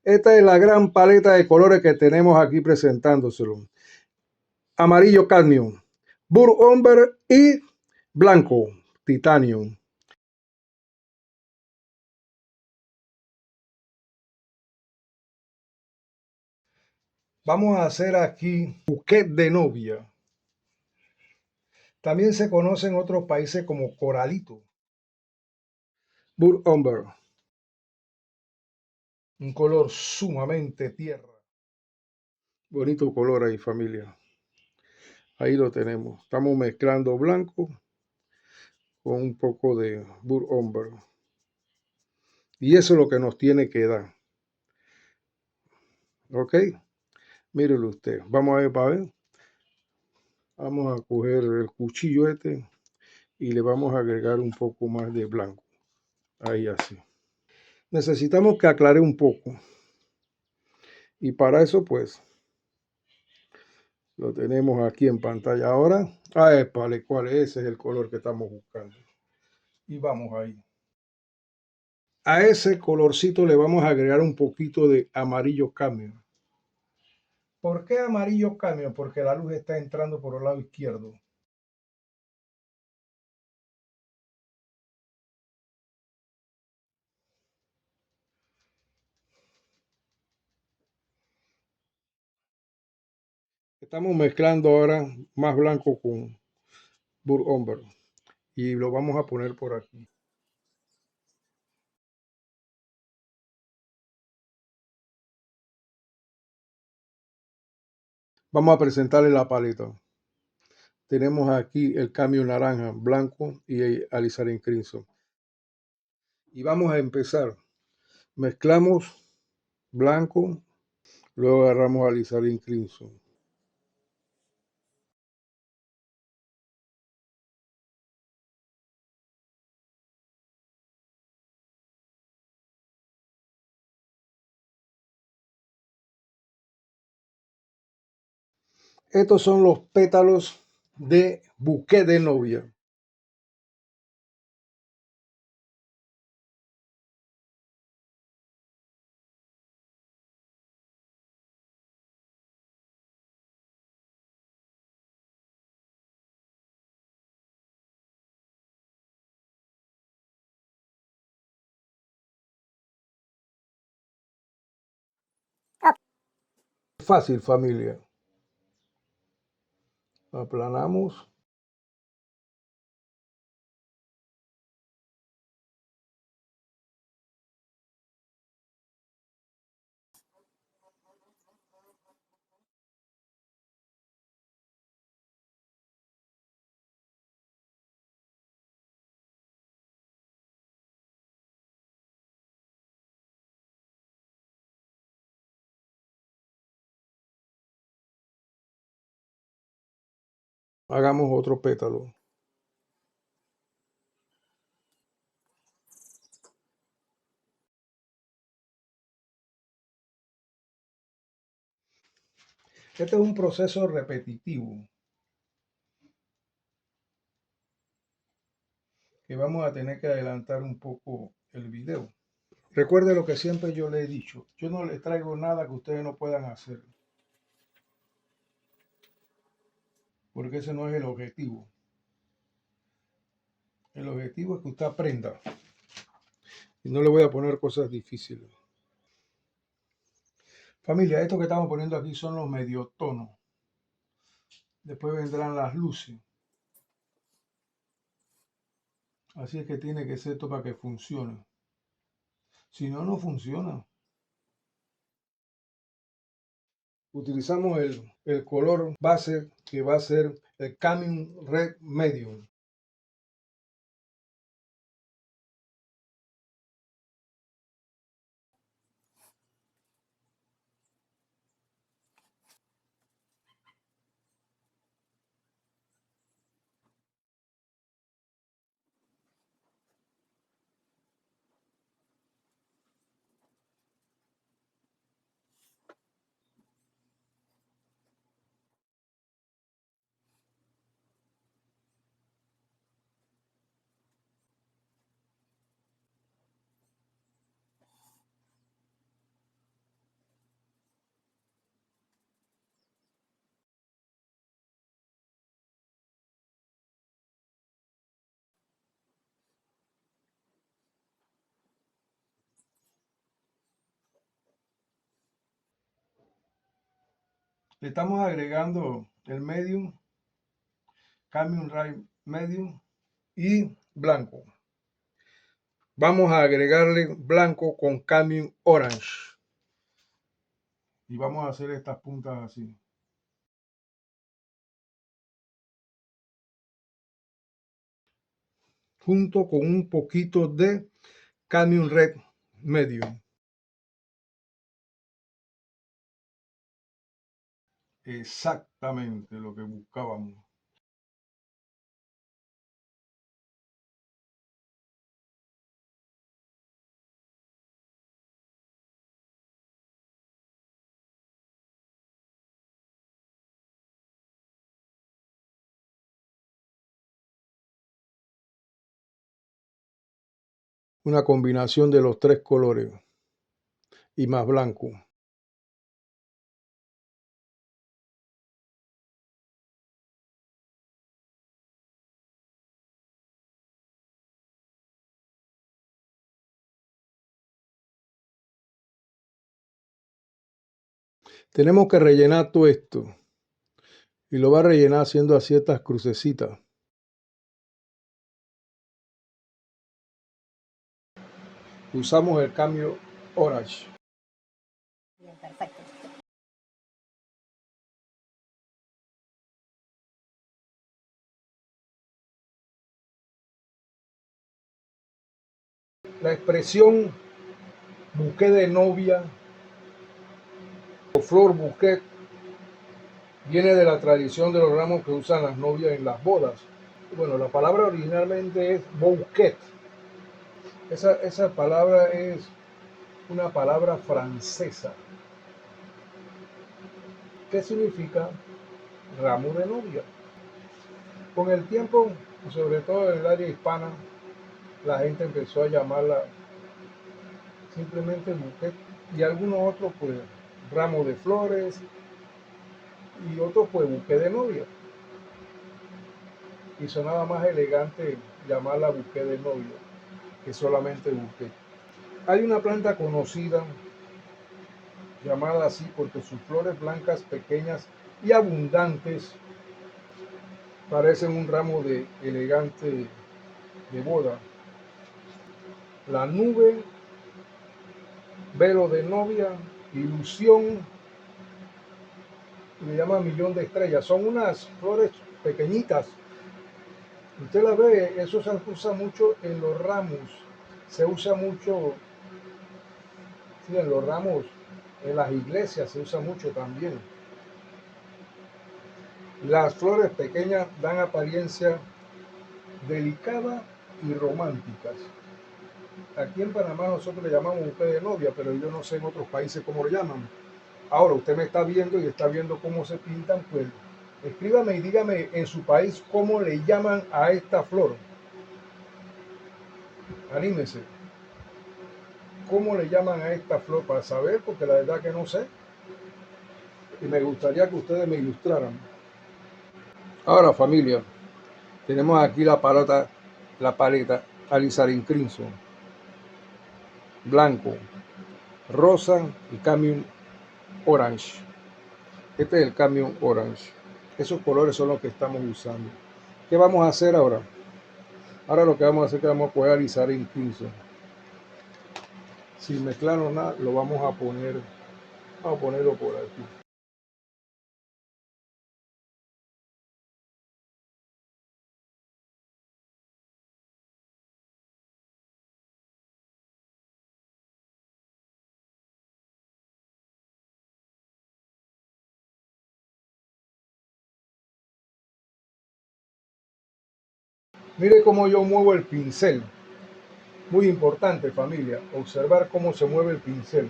Esta es la gran paleta de colores que tenemos aquí presentándoselo. Amarillo cadmio, burr umber y blanco titanio. Vamos a hacer aquí bouquet de novia. También se conoce en otros países como coralito. Burr umber. Un color sumamente tierra. Bonito color ahí, familia. Ahí lo tenemos. Estamos mezclando blanco con un poco de burr umber. Y eso es lo que nos tiene que dar. ¿Ok? Mírelo usted. Vamos a ver para ver. Vamos a coger el cuchillo este y le vamos a agregar un poco más de blanco. Ahí así. Necesitamos que aclare un poco. Y para eso pues lo tenemos aquí en pantalla ahora. Vale, ¿cuál es? Ese es el color que estamos buscando. Y vamos ahí. A ese colorcito le vamos a agregar un poquito de amarillo cadmio. ¿Por qué amarillo cadmio? Porque la luz está entrando por el lado izquierdo. Estamos mezclando ahora más blanco con burr umber y lo vamos a poner por aquí. Vamos a presentarle la paleta. Tenemos aquí el cambio naranja, blanco y el alizarin crimson. Y vamos a empezar. Mezclamos blanco, luego agarramos alizarin crimson. Estos son los pétalos de bouquet de novia. Fácil, familia. Aplanamos. Hagamos otro pétalo. Este es un proceso repetitivo que vamos a tener que adelantar un poco el video. Recuerde lo que siempre yo le he dicho. Yo no les traigo nada que ustedes no puedan hacer. Porque ese no es el objetivo. El objetivo es que usted aprenda. Y no le voy a poner cosas difíciles. Familia, esto que estamos poniendo aquí son los mediotonos. Después vendrán las luces. Así es que tiene que ser esto para que funcione. Si no, no funciona. Utilizamos el color base que va a ser el Caming Red Medium. Le estamos agregando el medium, cadmium ray medium y blanco. Vamos a agregarle blanco con cadmium orange. Y vamos a hacer estas puntas así. Junto con un poquito de cadmium red medium. Exactamente lo que buscábamos. Una combinación de los tres colores y más blanco. Tenemos que rellenar todo esto y lo va a rellenar haciendo así estas crucecitas. Usamos el cambio orange. Bien, perfecto. La expresión bouquet de novia o flor bouquet viene de la tradición de los ramos que usan las novias en las bodas. Bueno, la palabra originalmente es bouquet. Esa palabra es una palabra francesa. ¿Qué significa ramo de novia? Con el tiempo, sobre todo en el área hispana, la gente empezó a llamarla simplemente bouquet y algunos otros pues ramo de flores y otros pues bouquet de novia. Y sonaba más elegante llamarla bouquet de novia que solamente bouquet. Hay una planta conocida llamada así porque sus flores blancas, pequeñas y abundantes parecen un ramo de elegante de boda. La nube, velo de novia, ilusión, le llaman millón de estrellas. Son unas flores pequeñitas. Usted la ve, eso se usa mucho en los ramos. Se usa mucho, sí, en los ramos, en las iglesias se usa mucho también. Las flores pequeñas dan apariencia delicada y románticas. Aquí en Panamá nosotros le llamamos bouquet de novia, pero yo no sé en otros países cómo lo llaman. Ahora usted me está viendo y está viendo cómo se pintan, pues escríbame y dígame en su país cómo le llaman a esta flor. Anímese. ¿Cómo le llaman a esta flor para saber? Porque la verdad que no sé. Y me gustaría que ustedes me ilustraran. Ahora familia, tenemos aquí la paleta Alizarin Crimson, blanco, rosa y Cadmium Orange. Este es el Cadmium Orange. Esos colores son los que estamos usando. ¿Qué vamos a hacer ahora? Ahora lo que vamos a hacer es que vamos a coger Alizarin Crimson. Sin mezclarnos nada, lo vamos a ponerlo por aquí. Mire cómo yo muevo el pincel. Muy importante, familia, observar cómo se mueve el pincel.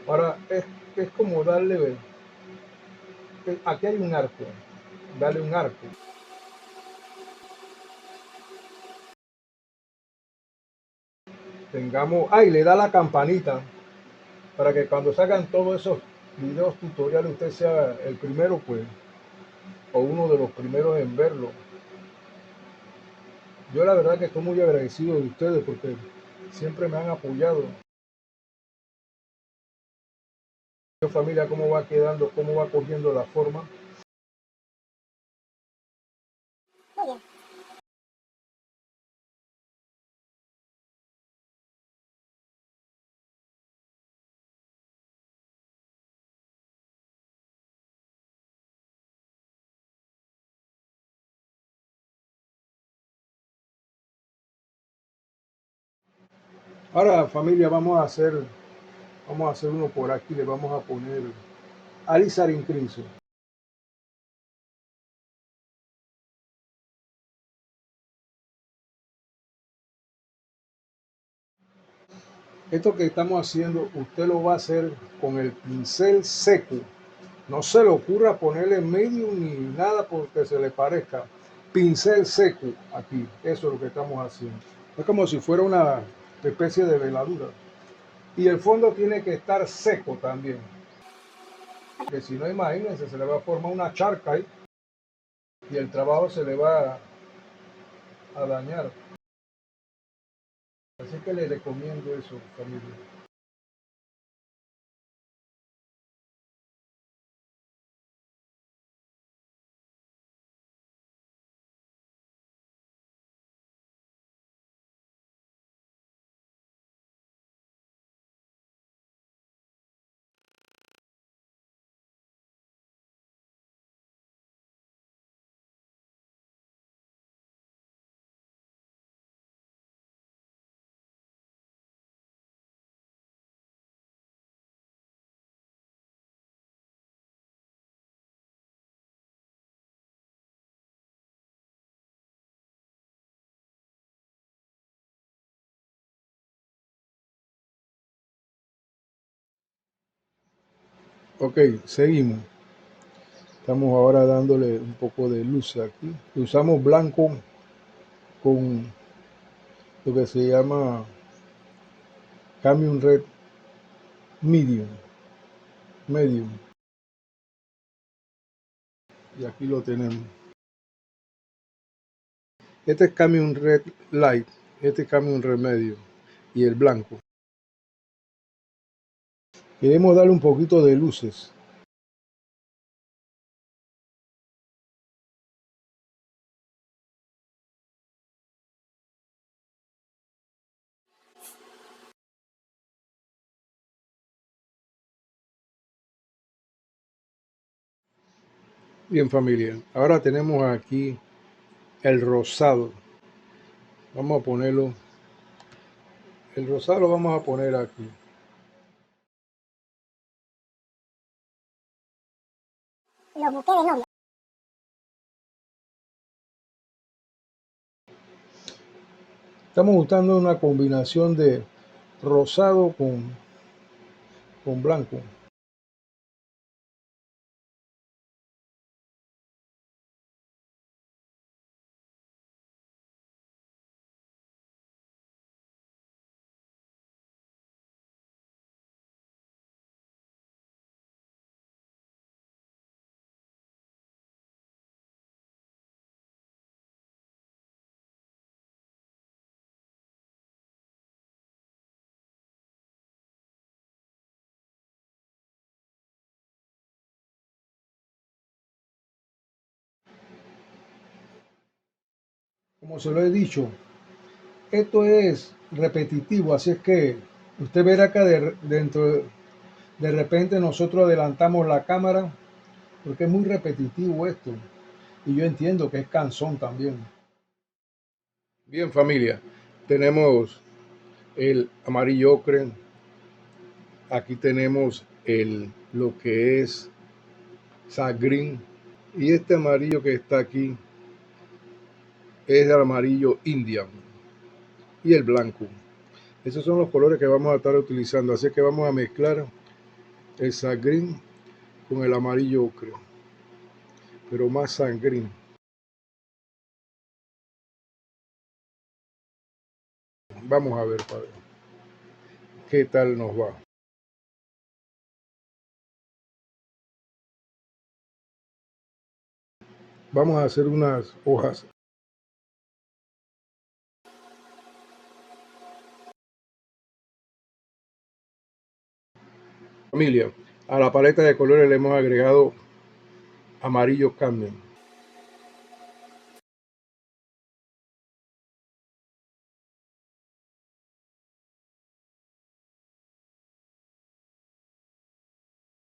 Ahora es como darle, aquí hay un arco, dale un arco. Tengamos, y le da la campanita para que cuando salgan todos esos videos tutoriales usted sea el primero, pues, o uno de los primeros en verlo. Yo la verdad que estoy muy agradecido de ustedes porque siempre me han apoyado. Familia, cómo va quedando, cómo va cogiendo la forma. Muy bien. Ahora familia, vamos a hacer uno por aquí, le vamos a poner alizarin crimson. Esto que estamos haciendo, usted lo va a hacer con el pincel seco. No se le ocurra ponerle medium ni nada porque se le parezca. Pincel seco aquí, eso es lo que estamos haciendo. Es como si fuera una especie de veladura. Y el fondo tiene que estar seco también. Que si no, imagínense, se le va a formar una charca ahí y el trabajo se le va a dañar. Así que le recomiendo eso, familia. Ok, seguimos. Estamos ahora dándole un poco de luz aquí. Usamos blanco con lo que se llama Camion Red Medium. Medium. Y aquí lo tenemos. Este es Camion Red Light. Este es Camion Red Medium. Y el blanco. Queremos darle un poquito de luces. Bien familia, ahora tenemos aquí el rosado. Vamos a ponerlo. El rosado lo vamos a poner aquí. Los buqués de novia. Estamos buscando una combinación de rosado con blanco. Como se lo he dicho, esto es repetitivo, así es que usted verá que de repente nosotros adelantamos la cámara porque es muy repetitivo esto. Y yo entiendo que es cansón también. Bien familia, tenemos el amarillo ocre. Aquí tenemos lo que es sag green. Y este amarillo que está aquí es el amarillo Indian y el blanco. Esos son los colores que vamos a estar utilizando. Así que vamos a mezclar el sag green con el amarillo ocre, pero más sag green. Vamos a ver, padre, qué tal nos va. Vamos a hacer unas hojas Familia, a la paleta de colores le hemos agregado amarillo cadmio.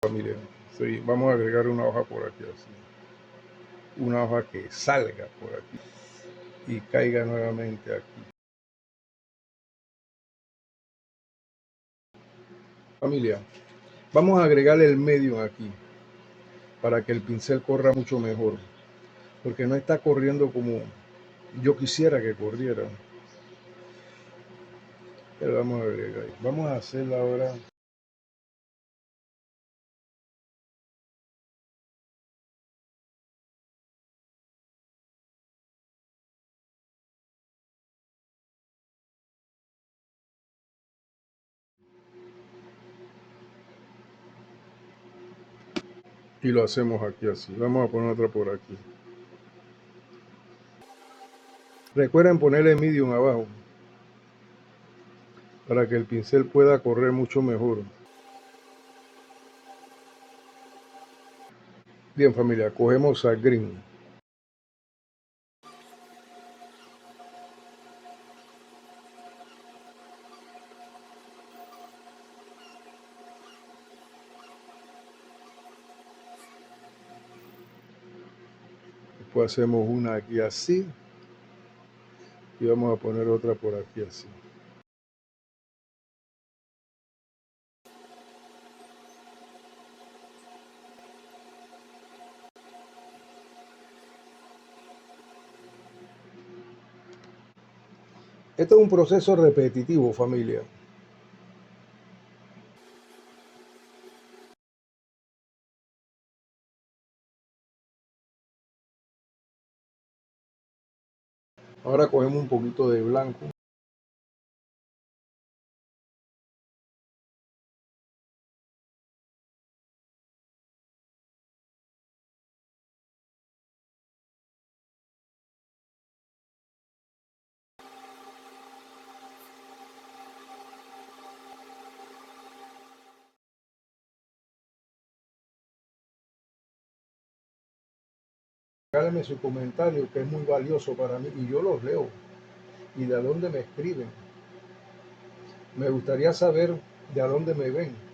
Familia, sí, vamos a agregar una hoja por aquí así. Una hoja que salga por aquí y caiga nuevamente aquí. Familia, vamos a agregarle el medium aquí para que el pincel corra mucho mejor, porque no está corriendo como yo quisiera que corriera. Pero vamos a agregar. Vamos a hacerla ahora. Y lo hacemos aquí así. Vamos a poner otra por aquí. Recuerden ponerle medium abajo para que el pincel pueda correr mucho mejor. Bien, familia, cogemos a green. Después hacemos una aquí así. Y vamos a poner otra por aquí así. Esto es un proceso repetitivo, familia. Ahora cogemos un poquito de blanco. Háganme su comentario, que es muy valioso para mí, y yo los leo. Y de dónde me escriben. Me gustaría saber de a dónde me ven.